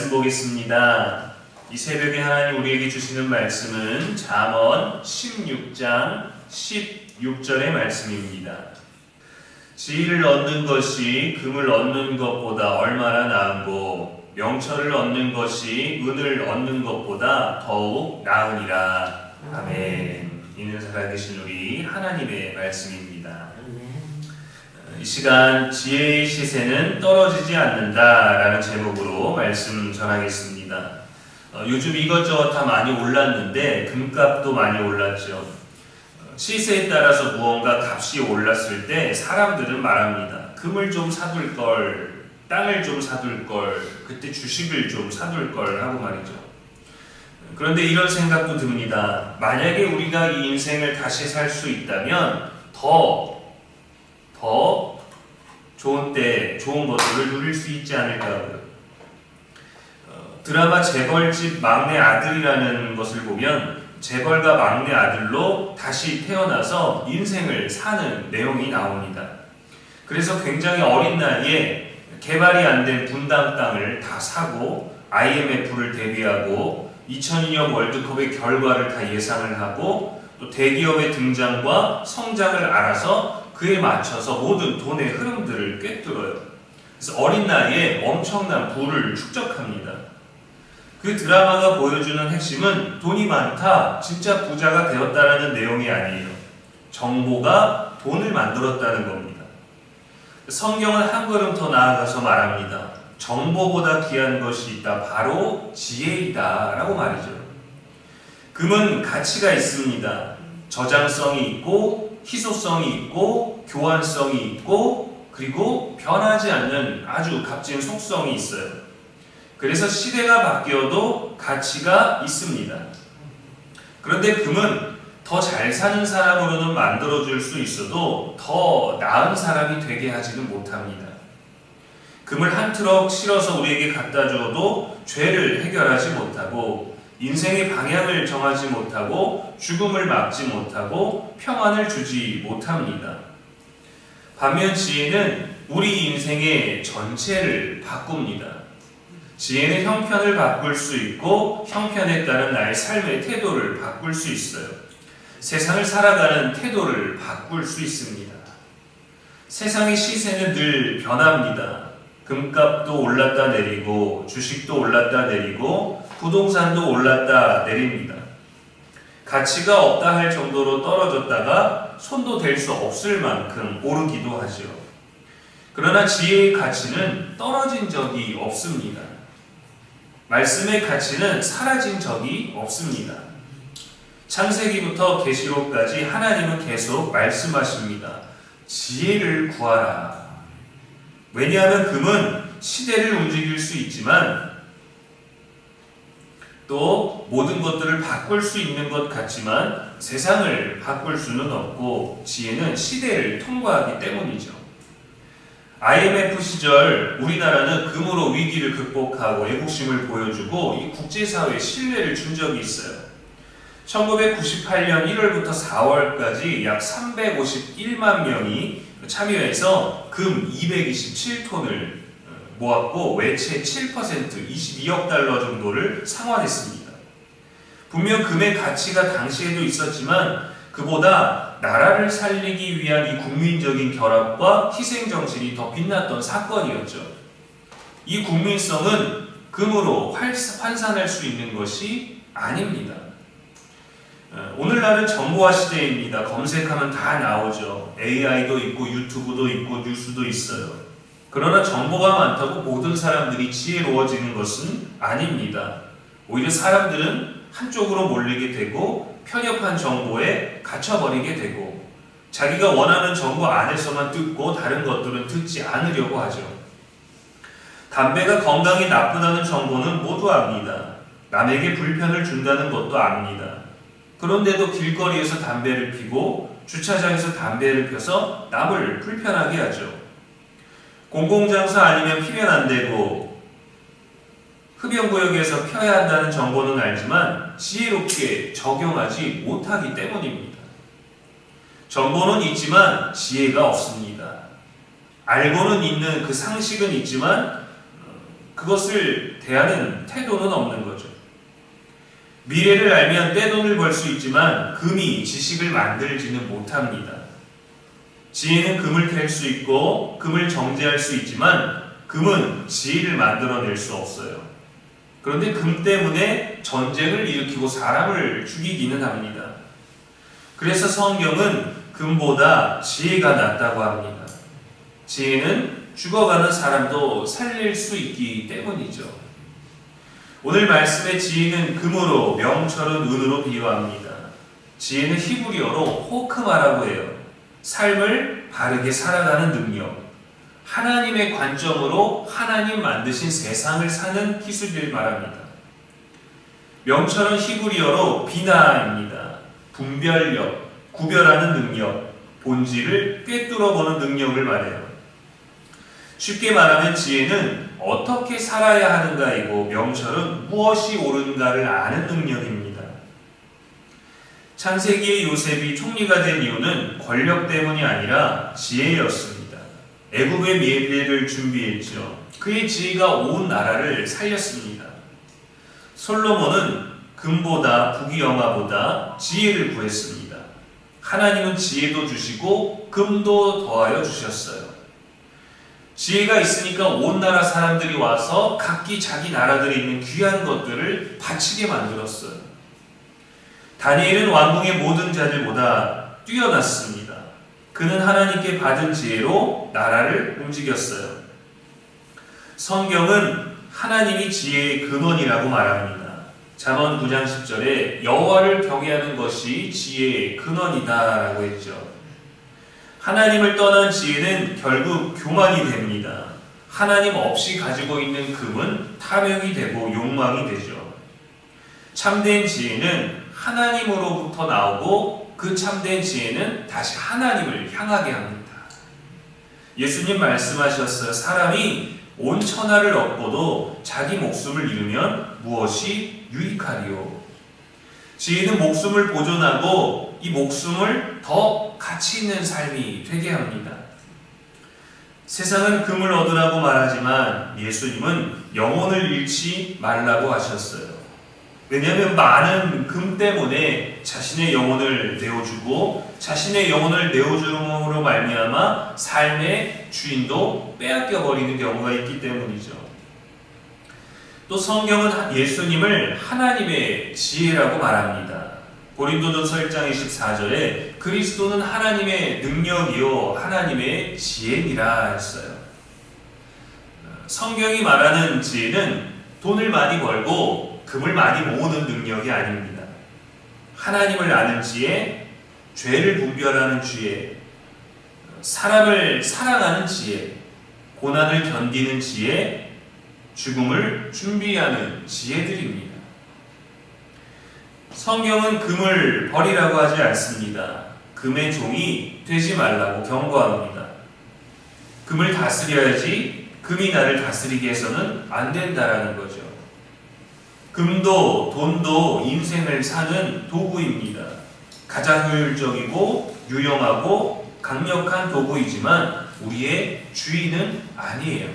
말씀 보겠습니다. 이 새벽에 하나님 우리에게 주시는 말씀은 잠언 16장 16절의 말씀입니다. 지혜를 얻는 것이 금을 얻는 것보다 얼마나 나은고 명철을 얻는 것이 은을 얻는 것보다 더욱 나으니라. 아멘. 있는 살아계신 우리 하나님의 말씀입니다. 이 시간 지혜의 시세는 떨어지지 않는다라는 제목으로 말씀 전하겠습니다. 요즘 이것저것 다 많이 올랐는데 금값도 많이 올랐죠. 시세에 따라서 무언가 값이 올랐을 때 사람들은 말합니다. 금을 좀 사둘 걸, 땅을 좀 사둘 걸, 그때 주식을 좀 사둘 걸 하고 말이죠. 그런데 이런 생각도 듭니다. 만약에 우리가 이 인생을 다시 살 수 있다면 더 좋은 때 좋은 것들을 누릴 수 있지 않을까요? 드라마 재벌집 막내 아들이라는 것을 보면 재벌가 막내 아들로 다시 태어나서 인생을 사는 내용이 나옵니다. 그래서 굉장히 어린 나이에 개발이 안 된 분당 땅을 다 사고 IMF를 대비하고 2002년 월드컵의 결과를 다 예상을 하고 또 대기업의 등장과 성장을 알아서 그에 맞춰서 모든 돈의 흐름들을 꿰뚫어요. 그래서 어린 나이에 엄청난 부를 축적합니다. 그 드라마가 보여주는 핵심은 돈이 많다, 진짜 부자가 되었다라는 내용이 아니에요. 정보가 돈을 만들었다는 겁니다. 성경은 한 걸음 더 나아가서 말합니다. 정보보다 귀한 것이 있다. 바로 지혜이다 라고 말이죠. 금은 가치가 있습니다. 저장성이 있고 희소성이 있고 교환성이 있고 그리고 변하지 않는 아주 값진 속성이 있어요. 그래서 시대가 바뀌어도 가치가 있습니다. 그런데 금은 더 잘 사는 사람으로는 만들어줄 수 있어도 더 나은 사람이 되게 하지는 못합니다. 금을 한 트럭 실어서 우리에게 갖다 주어도 죄를 해결하지 못하고 인생의 방향을 정하지 못하고 죽음을 막지 못하고 평안을 주지 못합니다. 반면 지혜는 우리 인생의 전체를 바꿉니다. 지혜는 형편을 바꿀 수 있고 형편에 따른 나의 삶의 태도를 바꿀 수 있어요. 세상을 살아가는 태도를 바꿀 수 있습니다. 세상의 시세는 늘 변합니다. 금값도 올랐다 내리고 주식도 올랐다 내리고 부동산도 올랐다 내립니다. 가치가 없다 할 정도로 떨어졌다가 손도 댈 수 없을 만큼 오르기도 하죠. 그러나 지혜의 가치는 떨어진 적이 없습니다. 말씀의 가치는 사라진 적이 없습니다. 창세기부터 계시록까지 하나님은 계속 말씀하십니다. 지혜를 구하라. 왜냐하면 금은 시대를 움직일 수 있지만 또 모든 것들을 바꿀 수 있는 것 같지만 세상을 바꿀 수는 없고 지혜는 시대를 통과하기 때문이죠. IMF 시절 우리나라는 금으로 위기를 극복하고 애국심을 보여주고 이 국제사회에 신뢰를 준 적이 있어요. 1998년 1월부터 4월까지 약 351만 명이 참여해서 금 227톤을 모았고 외채 7% 22억 달러 정도를 상환했습니다. 분명 금의 가치가 당시에도 있었지만 그보다 나라를 살리기 위한 이 국민적인 결합과 희생정신이 더 빛났던 사건이었죠. 이 국민성은 금으로 환산할 수 있는 것이 아닙니다. 오늘날은 정보화 시대입니다. 검색하면 다 나오죠. AI도 있고 유튜브도 있고 뉴스도 있어요. 그러나 정보가 많다고 모든 사람들이 지혜로워지는 것은 아닙니다. 오히려 사람들은 한쪽으로 몰리게 되고 편협한 정보에 갇혀버리게 되고 자기가 원하는 정보 안에서만 듣고 다른 것들은 듣지 않으려고 하죠. 담배가 건강에 나쁘다는 정보는 모두 압니다. 남에게 불편을 준다는 것도 압니다. 그런데도 길거리에서 담배를 피고 주차장에서 담배를 펴서 남을 불편하게 하죠. 공공장소 아니면 피면 안 되고 흡연구역에서 펴야 한다는 정보는 알지만 지혜롭게 적용하지 못하기 때문입니다. 정보는 있지만 지혜가 없습니다. 알고는 있는 그 상식은 있지만 그것을 대하는 태도는 없는 거죠. 미래를 알면 떼돈을 벌 수 있지만 금이 지식을 만들지는 못합니다. 지혜는 금을 캘 수 있고 금을 정제할 수 있지만 금은 지혜를 만들어낼 수 없어요. 그런데 금 때문에 전쟁을 일으키고 사람을 죽이기는 합니다. 그래서 성경은 금보다 지혜가 낫다고 합니다. 지혜는 죽어가는 사람도 살릴 수 있기 때문이죠. 오늘 말씀의 지혜는 금으로, 명철은 은으로 비유합니다. 지혜는 히브리어로 호크마라고 해요. 삶을 바르게 살아가는 능력, 하나님의 관점으로 하나님 만드신 세상을 사는 기술을 말합니다. 명철은 히브리어로 비나입니다. 분별력, 구별하는 능력, 본질을 꿰뚫어보는 능력을 말해요. 쉽게 말하면 지혜는 어떻게 살아야 하는가이고 명철은 무엇이 옳은가를 아는 능력입니다. 창세기의 요셉이 총리가 된 이유는 권력 때문이 아니라 지혜였습니다. 애굽의 예배를 준비했죠. 그의 지혜가 온 나라를 살렸습니다. 솔로몬은 금보다 부귀영화보다 지혜를 구했습니다. 하나님은 지혜도 주시고 금도 더하여 주셨어요. 지혜가 있으니까 온 나라 사람들이 와서 각기 자기 나라들에 있는 귀한 것들을 바치게 만들었어요. 다니엘은 왕궁의 모든 자들보다 뛰어났습니다. 그는 하나님께 받은 지혜로 나라를 움직였어요. 성경은 하나님이 지혜의 근원이라고 말합니다. 잠언 9장 10절에 여호와를 경외하는 것이 지혜의 근원이다 라고 했죠. 하나님을 떠난 지혜는 결국 교만이 됩니다. 하나님 없이 가지고 있는 금은 탐욕이 되고 욕망이 되죠. 참된 지혜는 하나님으로부터 나오고 그 참된 지혜는 다시 하나님을 향하게 합니다. 예수님 말씀하셨어요. 사람이 온 천하를 얻고도 자기 목숨을 잃으면 무엇이 유익하리요. 지혜는 목숨을 보존하고 이 목숨을 더 가치 있는 삶이 되게 합니다. 세상은 금을 얻으라고 말하지만 예수님은 영혼을 잃지 말라고 하셨어요. 왜냐하면 많은 금 때문에 자신의 영혼을 내어주고 자신의 영혼을 내어줌으로 말미암아 삶의 주인도 빼앗겨버리는 경우가 있기 때문이죠. 또 성경은 예수님을 하나님의 지혜라고 말합니다. 고린도전서 1장 24절에 그리스도는 하나님의 능력이요 하나님의 지혜니라 했어요. 성경이 말하는 지혜는 돈을 많이 벌고 금을 많이 모으는 능력이 아닙니다. 하나님을 아는 지혜, 죄를 분별하는 지혜, 사람을 사랑하는 지혜, 고난을 견디는 지혜, 죽음을 준비하는 지혜들입니다. 성경은 금을 버리라고 하지 않습니다. 금의 종이 되지 말라고 경고합니다. 금을 다스려야지 금이 나를 다스리게 해서는 안 된다라는 거죠. 금도 돈도 인생을 사는 도구입니다. 가장 효율적이고 유용하고 강력한 도구이지만 우리의 주인은 아니에요.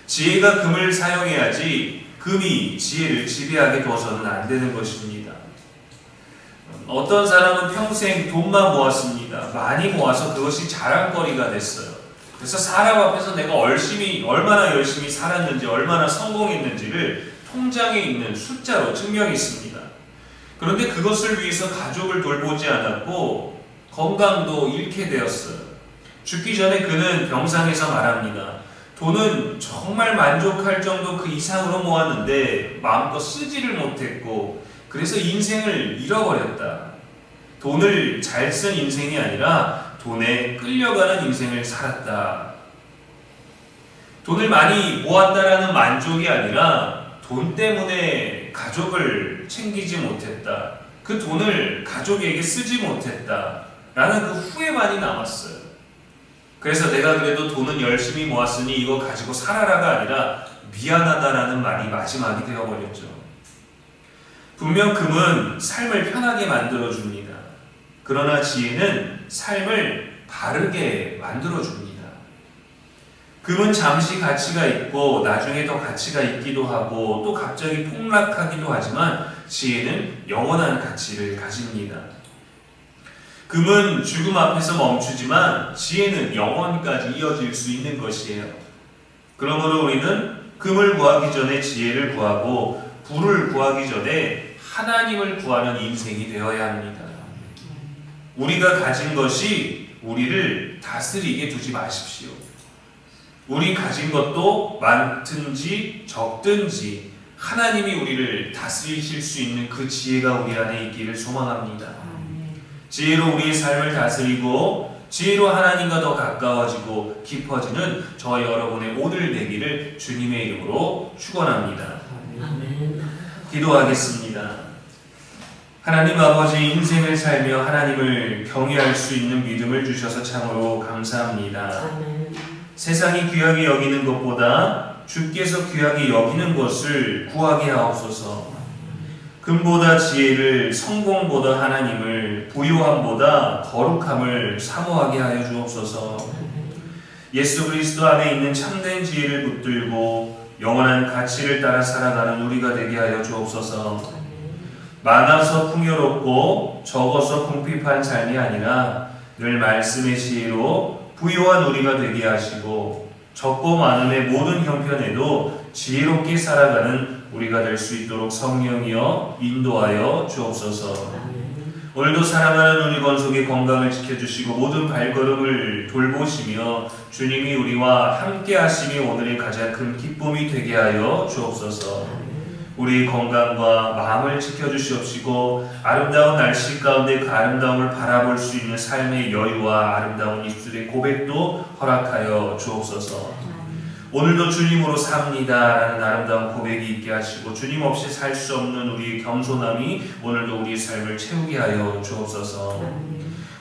지혜가 금을 사용해야지 금이 지혜를 지배하게 둬서는 안 되는 것입니다. 어떤 사람은 평생 돈만 모았습니다. 많이 모아서 그것이 자랑거리가 됐어요. 그래서 사람 앞에서 내가 얼마나 열심히 살았는지, 얼마나 성공했는지를 통장에 있는 숫자로 증명했습니다. 그런데 그것을 위해서 가족을 돌보지 않았고 건강도 잃게 되었어요. 죽기 전에 그는 병상에서 말합니다. 돈은 정말 만족할 정도 그 이상으로 모았는데 마음껏 쓰지를 못했고 그래서 인생을 잃어버렸다. 돈을 잘 쓴 인생이 아니라 돈에 끌려가는 인생을 살았다. 돈을 많이 모았다라는 만족이 아니라 돈 때문에 가족을 챙기지 못했다. 그 돈을 가족에게 쓰지 못했다. 라는 그 후회만이 남았어요. 그래서 내가 그래도 돈은 열심히 모았으니 이거 가지고 살아라가 아니라 미안하다라는 말이 마지막이 되어버렸죠. 분명 금은 삶을 편하게 만들어줍니다. 그러나 지혜는 삶을 바르게 만들어줍니다. 금은 잠시 가치가 있고 나중에 더 가치가 있기도 하고 또 갑자기 폭락하기도 하지만 지혜는 영원한 가치를 가집니다. 금은 죽음 앞에서 멈추지만 지혜는 영원까지 이어질 수 있는 것이에요. 그러므로 우리는 금을 구하기 전에 지혜를 구하고 부를 구하기 전에 하나님을 구하는 인생이 되어야 합니다. 우리가 가진 것이 우리를 다스리게 두지 마십시오. 우리 가진 것도 많든지 적든지 하나님이 우리를 다스리실 수 있는 그 지혜가 우리 안에 있기를 소망합니다. 지혜로 우리의 삶을 다스리고 지혜로 하나님과 더 가까워지고 깊어지는 저 여러분의 오늘 되기를 주님의 이름으로 축원합니다. 기도하겠습니다. 하나님 아버지, 인생을 살며 하나님을 경외할 수 있는 믿음을 주셔서 참으로 감사합니다. 세상이 귀하게 여기는 것보다 주께서 귀하게 여기는 것을 구하게 하옵소서. 금보다 지혜를, 성공보다 하나님을, 부요함보다 거룩함을 사모하게 하여 주옵소서. 예수 그리스도 안에 있는 참된 지혜를 붙들고 영원한 가치를 따라 살아가는 우리가 되게 하여 주옵소서. 많아서 풍요롭고 적어서 궁핍한 삶이 아니라 늘 말씀의 지혜로 부요한 우리가 되게 하시고 적고 많음의 모든 형편에도 지혜롭게 살아가는 우리가 될 수 있도록 성령이여 인도하여 주옵소서. 오늘도 사랑하는 우리 권속의 건강을 지켜주시고 모든 발걸음을 돌보시며 주님이 우리와 함께 하심이 오늘의 가장 큰 기쁨이 되게 하여 주옵소서. 우리 건강과 마음을 지켜주시옵시고 아름다운 날씨 가운데 그 아름다움을 바라볼 수 있는 삶의 여유와 아름다운 입술의 고백도 허락하여 주옵소서. 오늘도 주님으로 삽니다 라는 아름다운 고백이 있게 하시고 주님 없이 살 수 없는 우리의 겸손함이 오늘도 우리의 삶을 채우게 하여 주옵소서.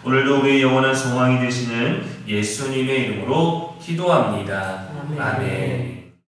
오늘도 우리의 영원한 소망이 되시는 예수님의 이름으로 기도합니다. 아멘.